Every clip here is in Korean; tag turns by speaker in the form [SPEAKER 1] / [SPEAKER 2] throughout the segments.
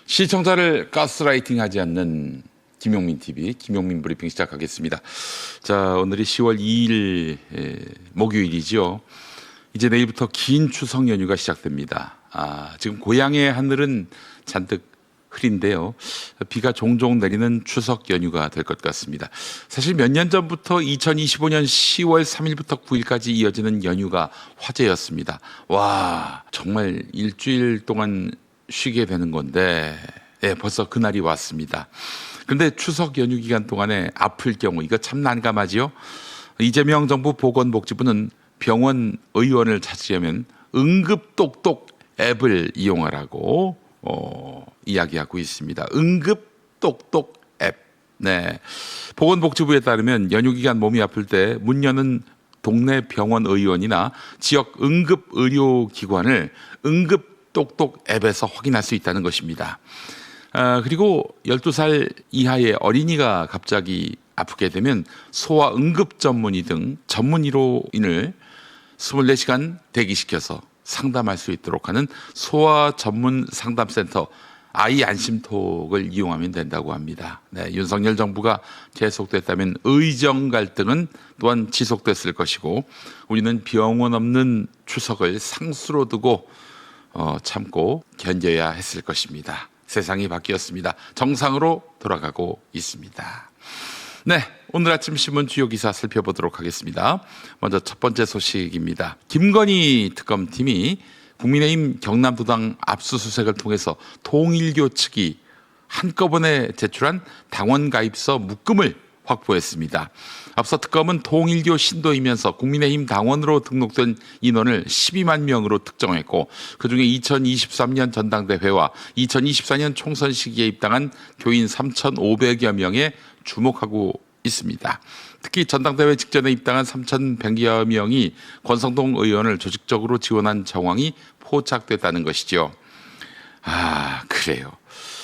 [SPEAKER 1] 시청자를 가스라이팅하지 않는 김용민 TV, 김용민 브리핑 시작하겠습니다. 자, 오늘이 10월 2일 목요일이죠. 이제 내일부터 긴 추석 연휴가 시작됩니다. 지금 고향의 하늘은 잔뜩 흐린데요. 비가 종종 내리는 추석 연휴가 될 것 같습니다. 사실 몇 년 전부터 2025년 10월 3일부터 9일까지 이어지는 연휴가 화제였습니다. 와, 정말 일주일 동안 쉬게 되는 건데 벌써 그날이 왔습니다. 그런데 추석 연휴 기간 동안에 아플 경우 이거 참 난감하지요. 이재명 정부 보건복지부는 병원 의원을 찾으려면 응급똑똑 앱을 이용하라고 이야기하고 있습니다. 응급똑똑 앱. 네. 보건복지부에 따르면 연휴 기간 몸이 아플 때 문 여는 동네 병원 의원이나 지역 응급의료기관을 응급똑똑 앱에서 확인할 수 있다는 것입니다. 그리고 12살 이하의 어린이가 갑자기 아프게 되면 소아 응급 전문의 등 전문의로인을 24시간 대기시켜서 상담할 수 있도록 하는 소아 전문 상담센터 아이 안심톡을 이용하면 된다고 합니다. 네, 윤석열 정부가 계속됐다면 의정 갈등은 또한 지속됐을 것이고 우리는 병원 없는 추석을 상수로 두고 참고 견뎌야 했을 것입니다. 세상이 바뀌었습니다. 정상으로 돌아가고 있습니다. 네, 오늘 아침 신문 주요 기사 살펴보도록 하겠습니다. 먼저 첫 번째 소식입니다. 김건희 특검팀이 국민의힘 경남도당 압수수색을 통해서 통일교 측이 한꺼번에 제출한 당원 가입서 묶음을 확보했습니다. 앞서 특검은 통일교 신도이면서 국민의힘 당원으로 등록된 인원을 12만 명으로 특정했고 그중에 2023년 전당대회와 2024년 총선 시기에 입당한 교인 3,500여 명에 주목하고 있습니다. 특히 전당대회 직전에 입당한 3,100여 명이 권성동 의원을 조직적으로 지원한 정황이 포착됐다는 것이죠. 그래요.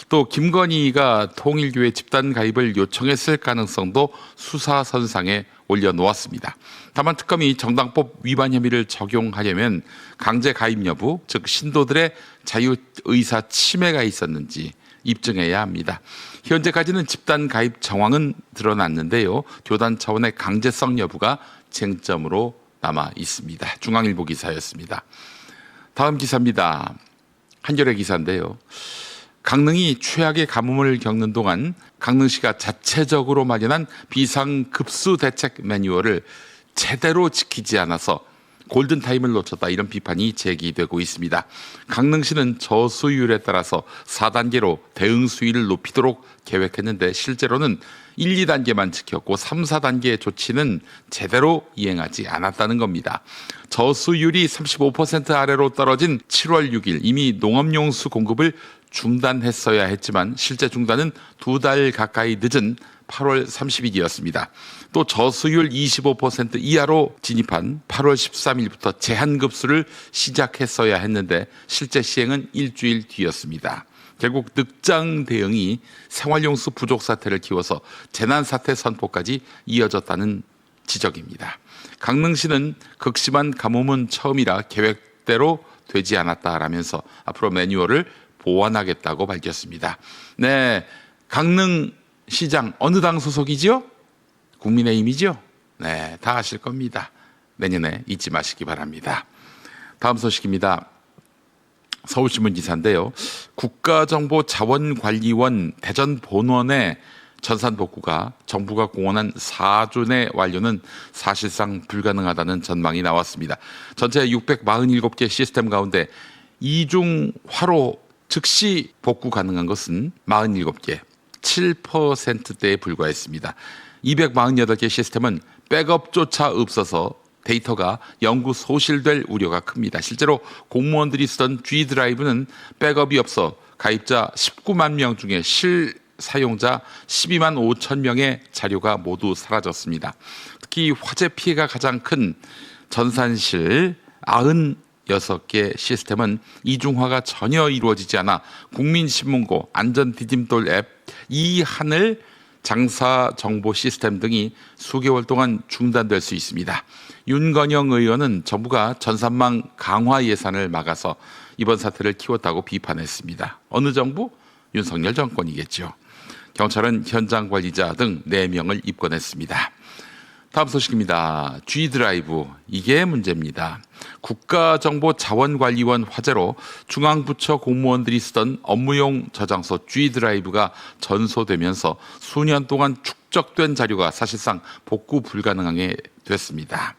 [SPEAKER 1] 또 김건희가 통일교회 집단 가입을 요청했을 가능성도 수사선상에 올려놓았습니다. 다만 특검이 정당법 위반 혐의를 적용하려면 강제 가입 여부, 즉 신도들의 자유의사 침해가 있었는지 입증해야 합니다. 현재까지는 집단 가입 정황은 드러났는데요. 교단 차원의 강제성 여부가 쟁점으로 남아 있습니다. 중앙일보 기사였습니다. 다음 기사입니다. 한겨레 기사인데요. 강릉이 최악의 가뭄을 겪는 동안 강릉시가 자체적으로 마련한 비상급수 대책 매뉴얼을 제대로 지키지 않아서 골든타임을 놓쳤다 이런 비판이 제기되고 있습니다. 강릉시는 저수율에 따라서 4단계로 대응 수위를 높이도록 계획했는데 실제로는 1, 2단계만 지켰고 3, 4단계의 조치는 제대로 이행하지 않았다는 겁니다. 저수율이 35% 아래로 떨어진 7월 6일 이미 농업용수 공급을 중단했어야 했지만 실제 중단은 2달 가까이 늦은 8월 30일이었습니다. 또 저수율 25% 이하로 진입한 8월 13일부터 제한급수를 시작했어야 했는데 실제 시행은 일주일 뒤였습니다. 결국 늑장 대응이 생활용수 부족 사태를 키워서 재난사태 선포까지 이어졌다는 지적입니다. 강릉시는 극심한 가뭄은 처음이라 계획대로 되지 않았다라면서 앞으로 매뉴얼을 보완하겠다고 밝혔습니다. 네, 강릉시장 어느 당 소속이죠? 국민의힘이죠? 네, 다 아실 겁니다. 내년에 잊지 마시기 바랍니다. 다음 소식입니다. 서울신문 기사인데요. 국가정보자원관리원 대전 본원의 전산 복구가 정부가 공언한 4주 내 완료는 사실상 불가능하다는 전망이 나왔습니다. 전체 647개 시스템 가운데 이중화로 즉시 복구 가능한 것은 47개, 7%대에 불과했습니다. 248개 시스템은 백업조차 없어서 데이터가 영구 소실될 우려가 큽니다. 실제로 공무원들이 쓰던 G드라이브는 백업이 없어 가입자 19만 명 중에 실사용자 12만 5천 명의 자료가 모두 사라졌습니다. 특히 화재 피해가 가장 큰 전산실 96개 시스템은 이중화가 전혀 이루어지지 않아 국민신문고, 안전디딤돌 앱, 이하늘 장사정보 시스템 등이 수개월 동안 중단될 수 있습니다. 윤건영 의원은 정부가 전산망 강화 예산을 막아서 이번 사태를 키웠다고 비판했습니다. 어느 정부? 윤석열 정권이겠죠. 경찰은 현장 관리자 등 4명을 입건했습니다. 다음 소식입니다. G드라이브, 이게 문제입니다. 국가정보자원관리원 화재로 중앙부처 공무원들이 쓰던 업무용 저장소 G드라이브가 전소되면서 수년 동안 축적된 자료가 사실상 복구 불가능하게 됐습니다.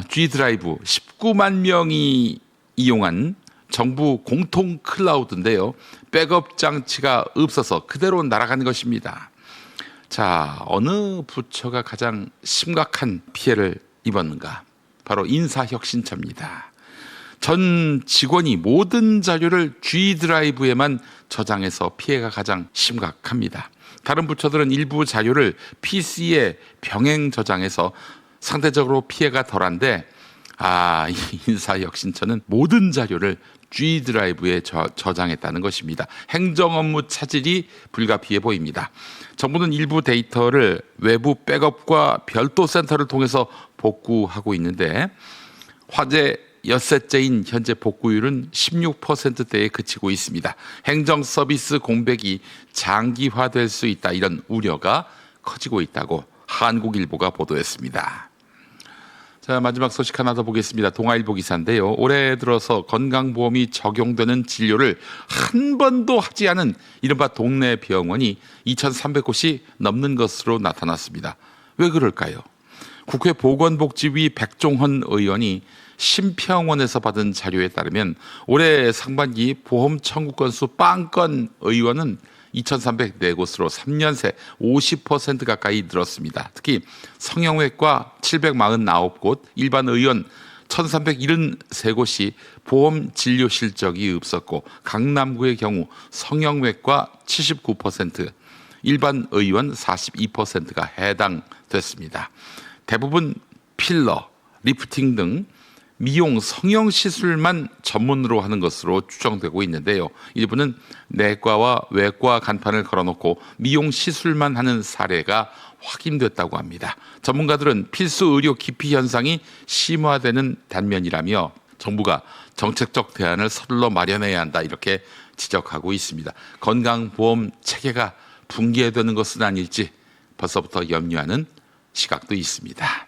[SPEAKER 1] G드라이브 19만 명이 이용한 정부 공통 클라우드인데요. 백업 장치가 없어서 그대로 날아가는 것입니다. 자, 어느 부처가 가장 심각한 피해를 입었는가? 바로 인사혁신처입니다. 전 직원이 모든 자료를 G드라이브에만 저장해서 피해가 가장 심각합니다. 다른 부처들은 일부 자료를 PC에 병행 저장해서 상대적으로 피해가 덜한데 이 인사혁신처는 모든 자료를 G드라이브에 저장했다는 것입니다. 행정 업무 차질이 불가피해 보입니다. 정부는 일부 데이터를 외부 백업과 별도 센터를 통해서 복구하고 있는데 화재 엿새째인 현재 복구율은 16%대에 그치고 있습니다. 행정 서비스 공백이 장기화될 수 있다, 이런 우려가 커지고 있다고 한국일보가 보도했습니다. 자, 마지막 소식 하나 더 보겠습니다. 동아일보 기사인데요. 올해 들어서 건강보험이 적용되는 진료를 한 번도 하지 않은 이른바 동네 병원이 2,300곳이 넘는 것으로 나타났습니다. 왜 그럴까요? 국회 보건복지위 백종원 의원이 심평원에서 받은 자료에 따르면 올해 상반기 보험 청구 건수 빵건 의원은 2,304곳으로 3년 새 50% 가까이 늘었습니다. 특히 성형외과 749곳, 일반 의원 1,373곳이 보험 진료 실적이 없었고 강남구의 경우 성형외과 79%, 일반 의원 42%가 해당됐습니다. 대부분 필러, 리프팅 등 미용 성형 시술만 전문으로 하는 것으로 추정되고 있는데요. 일부는 내과와 외과 간판을 걸어놓고 미용 시술만 하는 사례가 확인됐다고 합니다. 전문가들은 필수 의료 기피 현상이 심화되는 단면이라며 정부가 정책적 대안을 서둘러 마련해야 한다, 이렇게 지적하고 있습니다. 건강보험 체계가 붕괴되는 것은 아닐지 벌써부터 염려하는 시각도 있습니다.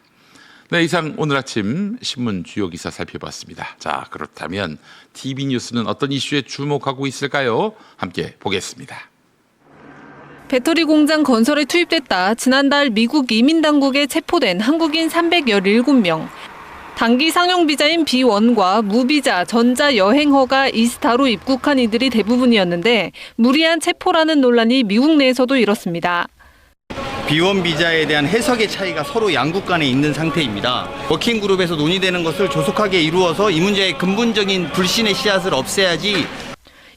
[SPEAKER 1] 네, 이상 오늘 아침 신문 주요 기사 살펴봤습니다. 자, 그렇다면 TV 뉴스는 어떤 이슈에 주목하고 있을까요? 함께 보겠습니다.
[SPEAKER 2] 배터리 공장 건설에 투입됐다. 지난달 미국 이민당국에 체포된 한국인 317명. 단기 상용 비자인 B1과 무비자, 전자 여행허가 이스타로 입국한 이들이 대부분이었는데 무리한 체포라는 논란이 미국 내에서도 일었습니다.
[SPEAKER 3] B1 비자에 대한 해석의 차이가 서로 양국 간에 있는 상태입니다. 워킹그룹에서 논의되는 것을 조속하게 이루어서 이 문제의 근본적인 불신의 씨앗을 없애야지.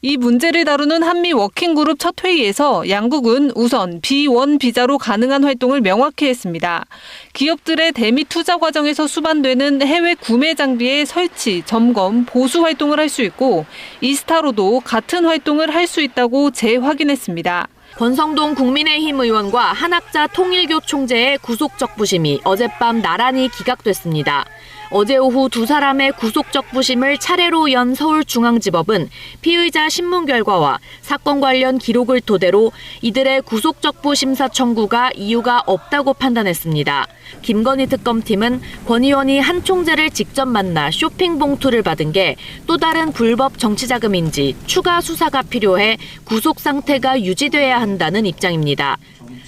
[SPEAKER 2] 이 문제를 다루는 한미 워킹그룹 첫 회의에서 양국은 우선 B1 비자로 가능한 활동을 명확히 했습니다. 기업들의 대미 투자 과정에서 수반되는 해외 구매 장비의 설치, 점검, 보수 활동을 할 수 있고 이스타로도 같은 활동을 할 수 있다고 재확인했습니다.
[SPEAKER 4] 권성동 국민의힘 의원과 한학자 통일교 총재의 구속적부심이 어젯밤 나란히 기각됐습니다. 어제 오후 두 사람의 구속적부심을 차례로 연 서울중앙지법은 피의자 신문 결과와 사건 관련 기록을 토대로 이들의 구속적부 심사 청구가 이유가 없다고 판단했습니다. 김건희 특검팀은 권 의원이 한 총재를 직접 만나 쇼핑 봉투를 받은 게 또 다른 불법 정치자금인지 추가 수사가 필요해 구속 상태가 유지돼야 한다는 입장입니다.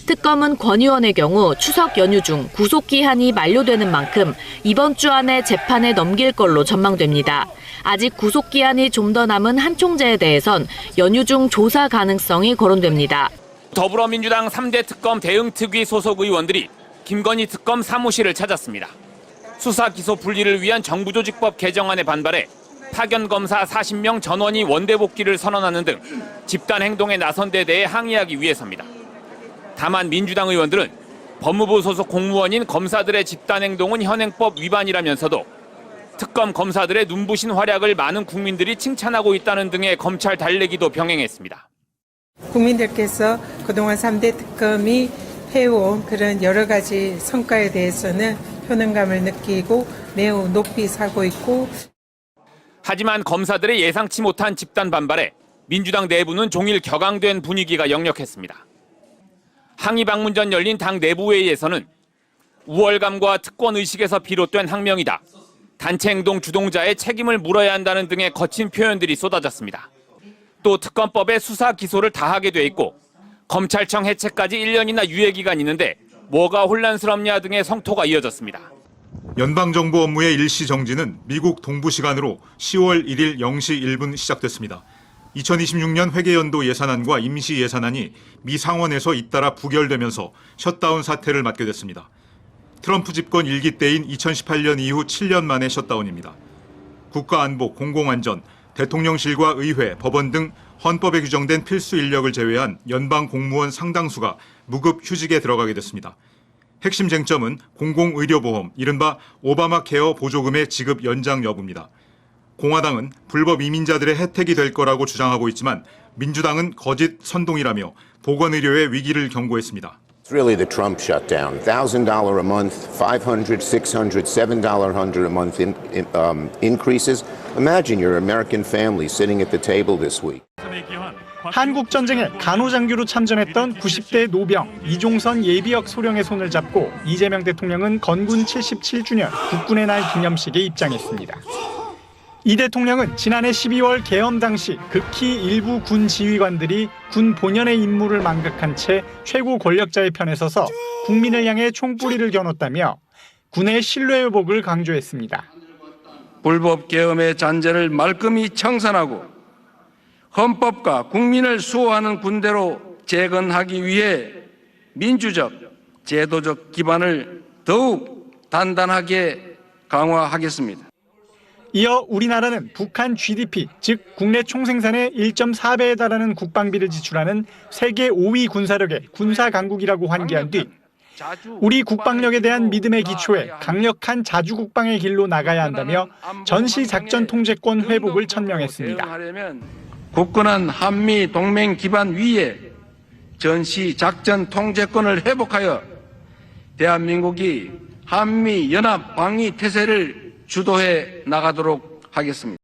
[SPEAKER 4] 특검은 권 의원의 경우 추석 연휴 중 구속 기한이 만료되는 만큼 이번 주 안에 재판에 넘길 걸로 전망됩니다. 아직 구속 기한이 좀 더 남은 한 총재에 대해선 연휴 중 조사 가능성이 거론됩니다.
[SPEAKER 5] 더불어민주당 3대 특검 대응특위 소속 의원들이 김건희 특검 사무실을 찾았습니다. 수사 기소 분리를 위한 정부조직법 개정안에 반발해 파견검사 40명 전원이 원대 복귀를 선언하는 등 집단 행동에 나선 데 대해 항의하기 위해서입니다. 다만 민주당 의원들은 법무부 소속 공무원인 검사들의 집단 행동은 현행법 위반이라면서도 특검 검사들의 눈부신 활약을 많은 국민들이 칭찬하고 있다는 등의 검찰 달래기도 병행했습니다.
[SPEAKER 6] 국민들께서 그동안 3대 특검이 해온 그런 여러 가지 성과에 대해서는 효능감을 느끼고 매우 높이 사고 있고,
[SPEAKER 5] 하지만 검사들의 예상치 못한 집단 반발에 민주당 내부는 종일 격앙된 분위기가 역력했습니다. 항의 방문 전 열린 당 내부회의에서는 우월감과 특권 의식에서 비롯된 항명이다. 단체 행동 주동자의 책임을 물어야 한다는 등의 거친 표현들이 쏟아졌습니다. 또 특검법에 수사 기소를 다 하게 돼 있고 검찰청 해체까지 1년이나 유예 기간이 있는데 뭐가 혼란스럽냐 등의 성토가 이어졌습니다.
[SPEAKER 7] 연방정부 업무의 일시 정지는 미국 동부 시간으로 10월 1일 0시 1분 시작됐습니다. 2026년 회계연도 예산안과 임시 예산안이 미 상원에서 잇따라 부결되면서 셧다운 사태를 맞게 됐습니다. 트럼프 집권 1기 때인 2018년 이후 7년 만의 셧다운입니다. 국가안보, 공공안전, 대통령실과 의회, 법원 등 헌법에 규정된 필수 인력을 제외한 연방 공무원 상당수가 무급 휴직에 들어가게 됐습니다. 핵심 쟁점은 공공의료보험, 이른바 오바마 케어 보조금의 지급 연장 여부입니다. 공화당은 불법 이민자들의 혜택이 될 거라고 주장하고 있지만 민주당은 거짓 선동이라며 보건의료의 위기를 경고했습니다.
[SPEAKER 8] It's really the Trump shutdown. $1,000 a month, $500, $600, $700 a month increases. Imagine your American family sitting at the table this week.
[SPEAKER 9] 한국전쟁에 간호장교로 참전했던 90대 노병 이종선 예비역 소령의 손을 잡고 이재명 대통령은 건군 77주년 국군의 날 기념식에 입장했습니다. 이 대통령은 지난해 12월 계엄 당시 극히 일부 군 지휘관들이 군 본연의 임무를 망각한 채 최고 권력자의 편에 서서 국민을 향해 총뿌리를 겨눴다며 군의 신뢰 회복을 강조했습니다.
[SPEAKER 10] 불법 계엄의 잔재를 말끔히 청산하고 헌법과 국민을 수호하는 군대로 재건하기 위해 민주적, 제도적 기반을 더욱 단단하게 강화하겠습니다.
[SPEAKER 9] 이어 우리나라는 북한 GDP, 즉 국내 총생산의 1.4배에 달하는 국방비를 지출하는 세계 5위 군사력의 군사강국이라고 환기한 뒤 우리 국방력에 대한 믿음의 기초에 강력한 자주국방의 길로 나가야 한다며 전시작전 통제권 회복을 천명했습니다.
[SPEAKER 10] 굳건한 한미 동맹 기반 위에 전시작전 통제권을 회복하여 대한민국이 한미 연합 방위 태세를 주도해 나가도록 하겠습니다.